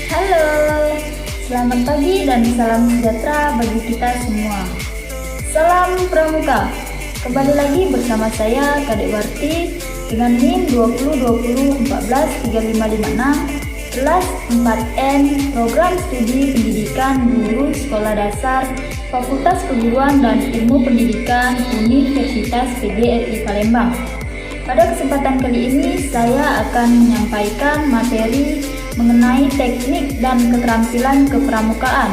Halo, selamat pagi dan salam sejahtera bagi kita semua. Salam Pramuka. Kembali lagi bersama saya Kadek Warti dengan NIM 2020143556 kelas 4N Program Studi Pendidikan Guru Sekolah Dasar Fakultas Keguruan dan Ilmu Pendidikan Universitas PGRI Palembang. Pada kesempatan kali ini saya akan menyampaikan materi mengenai teknik dan keterampilan kepramukaan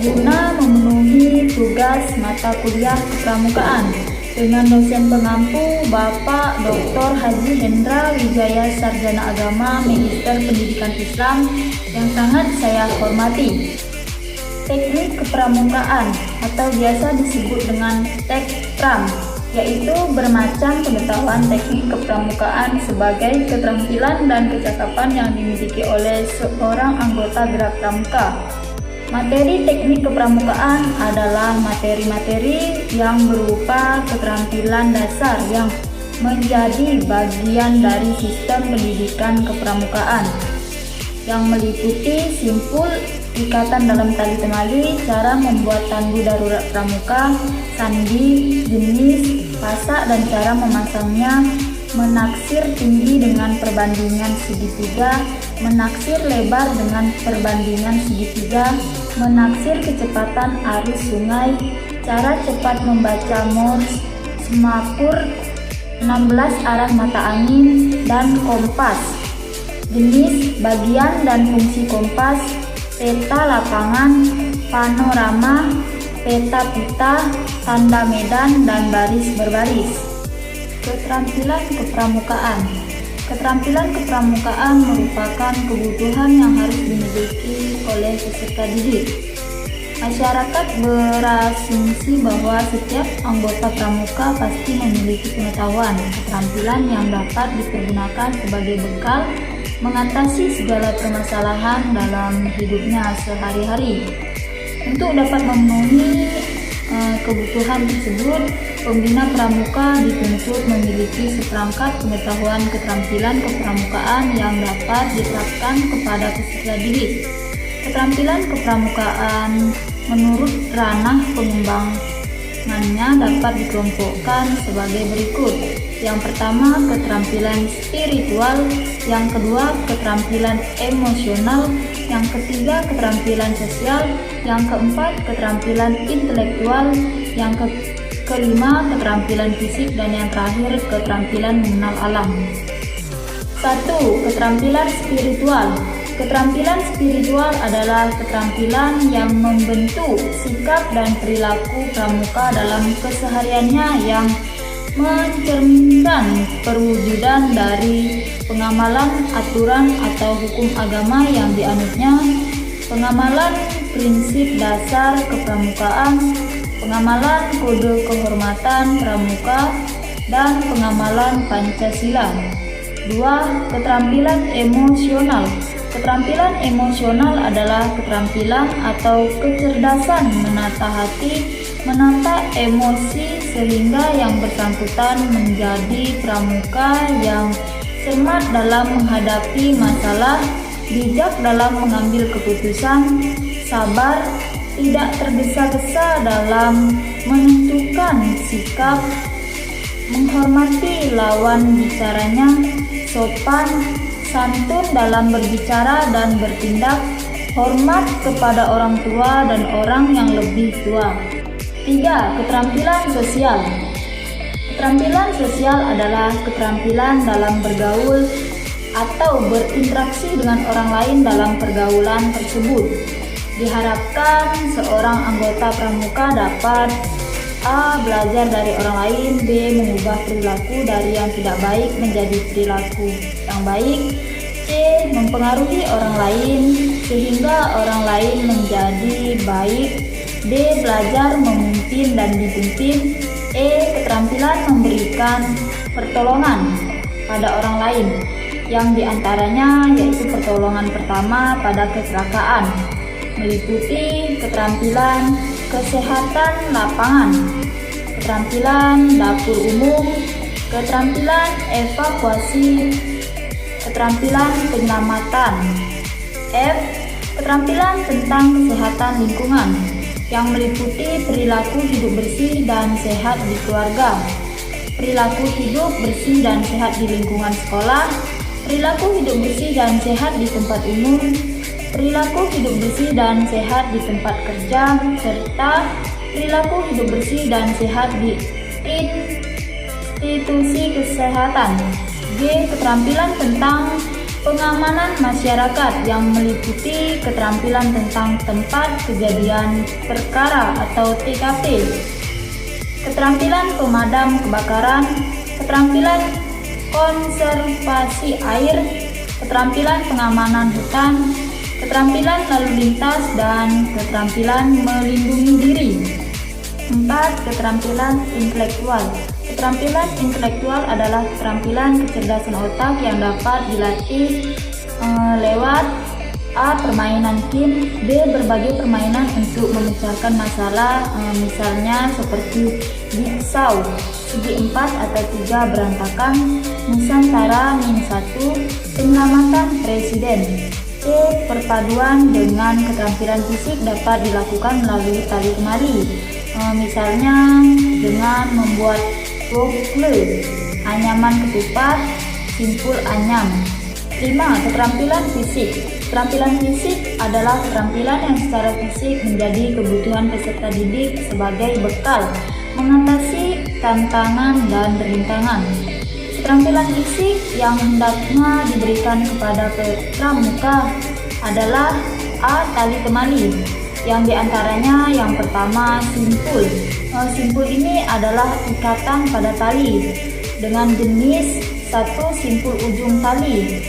guna memenuhi tugas mata kuliah kepramukaan dengan dosen pengampu Bapak Dr. Haji Hendra Wijaya Sarjana Agama Magister Pendidikan Islam yang sangat saya hormati. Teknik kepramukaan atau biasa disebut dengan tekpram, yaitu bermacam pengetahuan teknik kepramukaan sebagai keterampilan dan kecakapan yang dimiliki oleh seorang anggota gerak pramuka. Materi teknik kepramukaan adalah materi-materi yang berupa keterampilan dasar yang menjadi bagian dari sistem pendidikan kepramukaan, yang meliputi simpul, ikatan dalam tali temali, cara membuat tandu darurat pramuka, sandi, jenis, pasak dan cara memasangnya, menaksir tinggi dengan perbandingan segitiga, menaksir lebar dengan perbandingan segitiga, menaksir kecepatan arus sungai, cara cepat membaca Morse, semapur, 16 arah mata angin, dan kompas. Jenis, bagian dan fungsi kompas, peta lapangan, panorama, peta pita, tanda medan, dan baris berbaris. Keterampilan kepramukaan. Keterampilan kepramukaan merupakan kebutuhan yang harus dimiliki oleh peserta didik. Masyarakat berasumsi bahwa setiap anggota pramuka pasti memiliki pengetahuan, keterampilan yang dapat dipergunakan sebagai bekal mengatasi segala permasalahan dalam hidupnya sehari-hari. Untuk dapat memenuhi kebutuhan tersebut, pembina pramuka dituntut memiliki seperangkat pengetahuan keterampilan kepramukaan yang dapat diterapkan kepada peserta didik. Keterampilan kepramukaan menurut ranah pengembangannya dapat dikelompokkan sebagai berikut. Yang pertama, keterampilan spiritual, yang kedua, keterampilan emosional, yang ketiga, keterampilan sosial, yang keempat, keterampilan intelektual, yang kelima, keterampilan fisik, dan yang terakhir, keterampilan mengenal alam. 1. Keterampilan spiritual. Keterampilan spiritual adalah keterampilan yang membentuk sikap dan perilaku pramuka dalam kesehariannya yang mencerminkan perwujudan dari pengamalan aturan atau hukum agama yang dianutnya, pengamalan prinsip dasar kepramukaan, pengamalan kode kehormatan pramuka, dan pengamalan Pancasila. 2. Keterampilan emosional. Keterampilan emosional adalah keterampilan atau kecerdasan menata hati, menata emosi sehingga yang bersangkutan menjadi pramuka yang cermat dalam menghadapi masalah, bijak dalam mengambil keputusan, sabar, tidak tergesa-gesa dalam menentukan sikap, menghormati lawan bicaranya, sopan, santun dalam berbicara dan bertindak, hormat kepada orang tua dan orang yang lebih tua. 3. Keterampilan sosial. Keterampilan sosial adalah keterampilan dalam bergaul atau berinteraksi dengan orang lain dalam pergaulan tersebut. Diharapkan seorang anggota pramuka dapat A. Belajar dari orang lain, B. Mengubah perilaku dari yang tidak baik menjadi perilaku yang baik, C. Mempengaruhi orang lain sehingga orang lain menjadi baik, D. Belajar memimpin dan dipimpin, E. Keterampilan memberikan pertolongan pada orang lain, yang diantaranya yaitu pertolongan pertama pada kecelakaan, meliputi keterampilan kesehatan lapangan, keterampilan dapur umum, keterampilan evakuasi, keterampilan penyelamatan. F. Keterampilan tentang kesehatan lingkungan yang meliputi perilaku hidup bersih dan sehat di keluarga, perilaku hidup bersih dan sehat di lingkungan sekolah, perilaku hidup bersih dan sehat di tempat umum, perilaku hidup bersih dan sehat di tempat kerja, serta perilaku hidup bersih dan sehat di institusi kesehatan. G. Keterampilan tentang pengamanan masyarakat yang meliputi keterampilan tentang tempat kejadian perkara atau TKP, keterampilan pemadam kebakaran, keterampilan konservasi air, keterampilan pengamanan hutan, keterampilan lalu lintas, dan keterampilan melindungi diri. 4. Keterampilan intelektual. Keterampilan intelektual adalah keterampilan kecerdasan otak yang dapat dilatih lewat A. Permainan tim, B. Berbagai permainan untuk memecahkan masalah, misalnya seperti jigsaw, segi 4 atau 3 berantakan, Nusantara -1, penyelamatan presiden. C. Perpaduan dengan keterampilan fisik dapat dilakukan melalui tali kemari, misalnya dengan membuat bokle, anyaman ketupat, simpul anyam. 5. Keterampilan fisik. Keterampilan fisik adalah keterampilan yang secara fisik menjadi kebutuhan peserta didik sebagai bekal mengatasi tantangan dan rintangan. Keterampilan fisik yang hendaknya diberikan kepada pramuka adalah A. Tali temali, yang diantaranya yang pertama simpul. Simpul ini adalah ikatan pada tali dengan jenis 1. Simpul ujung tali,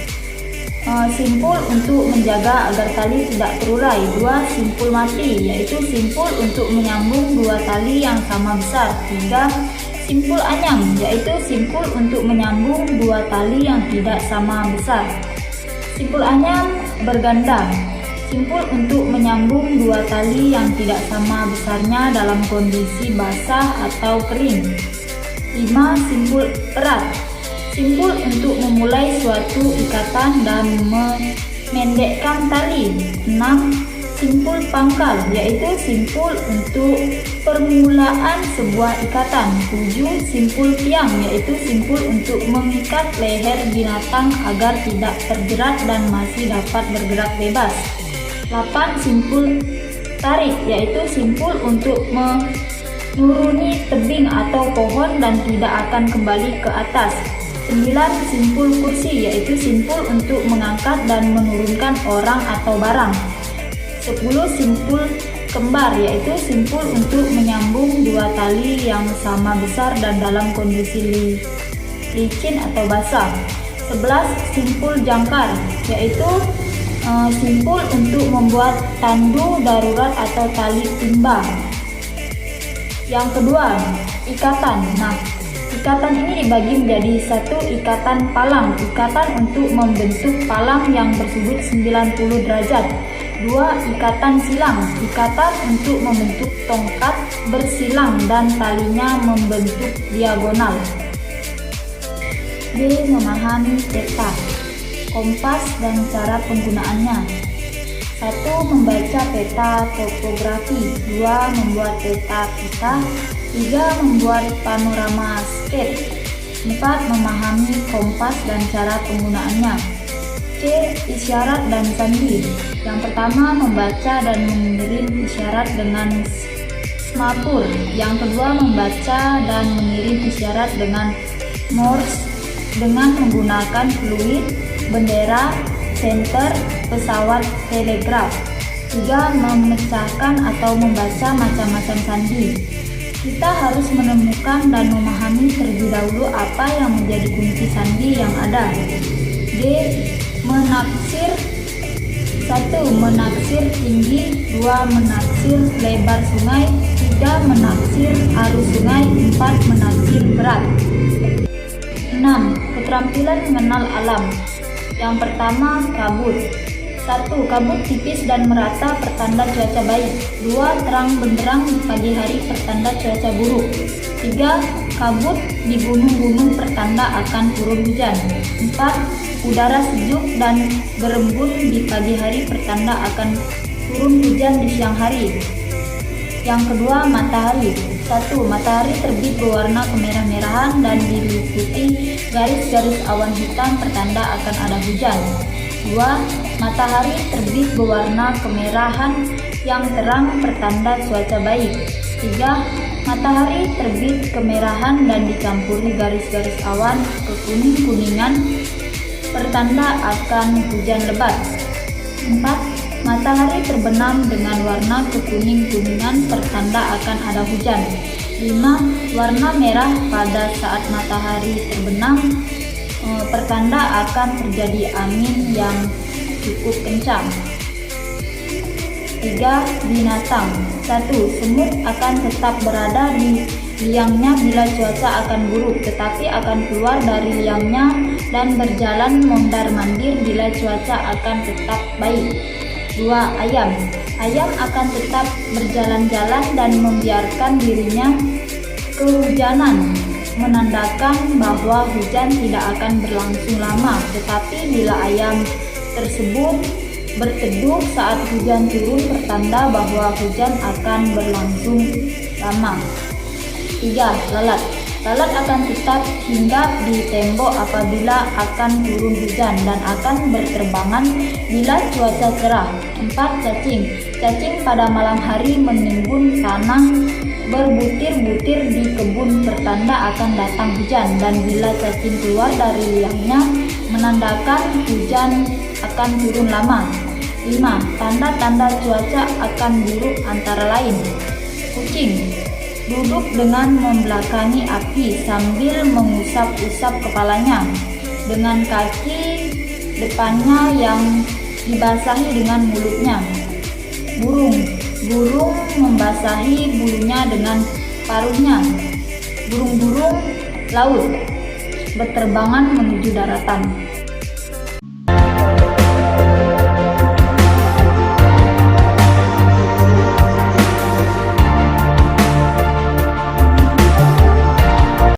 simpul untuk menjaga agar tali tidak terurai. 2. Simpul mati, yaitu simpul untuk menyambung dua tali yang sama besar. 3. Simpul anyam, yaitu simpul untuk menyambung dua tali yang tidak sama besar. Simpul anyam berganda, simpul untuk menyambung dua tali yang tidak sama besarnya dalam kondisi basah atau kering. 5. Simpul erat, simpul untuk memulai suatu ikatan dan memendekkan tali. 6. Simpul pangkal, yaitu simpul untuk permulaan sebuah ikatan. 7. Simpul tiang, yaitu simpul untuk mengikat leher binatang agar tidak terjerat dan masih dapat bergerak bebas. 8. Simpul tarik, yaitu simpul untuk menuruni tebing atau pohon dan tidak akan kembali ke atas. 9. Simpul kursi, yaitu simpul untuk mengangkat dan menurunkan orang atau barang. 10. Simpul kembar, yaitu simpul untuk menyambung dua tali yang sama besar dan dalam kondisi licin atau basah. 11. Simpul jangkar, yaitu simpul untuk membuat tandu darurat atau tali timba. Yang kedua, ikatan. Ikatan ini dibagi menjadi 1. Ikatan palang, ikatan untuk membentuk palang yang bersudut 90 derajat. 2. Ikatan silang, ikatan untuk membentuk tongkat bersilang dan talinya membentuk diagonal. B. Memahami peta, kompas dan cara penggunaannya. 1. Membaca peta topografi. 2. Membuat peta pita. 3. Membuat panorama skate. 4. Memahami kompas dan cara penggunaannya. C. Isyarat dan sandi. Yang pertama, membaca dan mengirim isyarat dengan semapur. Yang kedua, membaca dan mengirim isyarat dengan Morse dengan menggunakan fluid, bendera, senter, pesawat telegraf. 3. Memecahkan atau membaca macam-macam sandi. Kita harus menemukan dan memahami terlebih dahulu apa yang menjadi kunci sandi yang ada. D. Menaksir. 1. Menaksir tinggi. 2. Menaksir lebar sungai. 3. Menaksir arus sungai. 4. Menaksir berat. 6. Keterampilan mengenal alam. Yang pertama, kabut. 1. Kabut tipis dan merata pertanda cuaca baik. 2. Terang benderang di pagi hari pertanda cuaca buruk. 3. Kabut di gunung-gunung pertanda akan turun hujan. 4. Udara sejuk dan berembun di pagi hari pertanda akan turun hujan di siang hari. Yang kedua, matahari. 1. Matahari terbit berwarna kemerah-merahan dan diliputi garis-garis awan hitam pertanda akan ada hujan. 2. Matahari terbit berwarna kemerahan yang terang pertanda cuaca baik. 3. Matahari terbit kemerahan dan dicampuri garis-garis awan kekuning-kuningan pertanda akan hujan lebat. 4. Matahari terbenam dengan warna kekuning-kuningan pertanda akan ada hujan. 5. Warna merah pada saat matahari terbenam pertanda akan terjadi angin yang cukup kencang. 3. Binatang. 1. Semut akan tetap berada di liangnya bila cuaca akan buruk, tetapi akan keluar dari liangnya dan berjalan mondar-mandir bila cuaca akan tetap baik. 2. Ayam. Ayam akan tetap berjalan-jalan dan membiarkan dirinya kehujanan, menandakan bahwa hujan tidak akan berlangsung lama, tetapi bila ayam tersebut berteduh saat hujan turun pertanda bahwa hujan akan berlangsung lama. 3. Lalat. Lalat akan tetap hinggap di tembok apabila akan turun hujan dan akan berterbangan bila cuaca cerah. 4. Cacing. Cacing pada malam hari menimbun tanah berbutir-butir di kebun pertanda akan datang hujan, dan bila cacing keluar dari liangnya menandakan hujan akan turun lama. 5. Tanda-tanda cuaca akan buruk antara lain. Kucing duduk dengan membelakangi api sambil mengusap-usap kepalanya dengan kaki depannya yang dibasahi dengan mulutnya. Burung membasahi bulunya dengan paruhnya. Burung-burung laut berterbangan menuju daratan.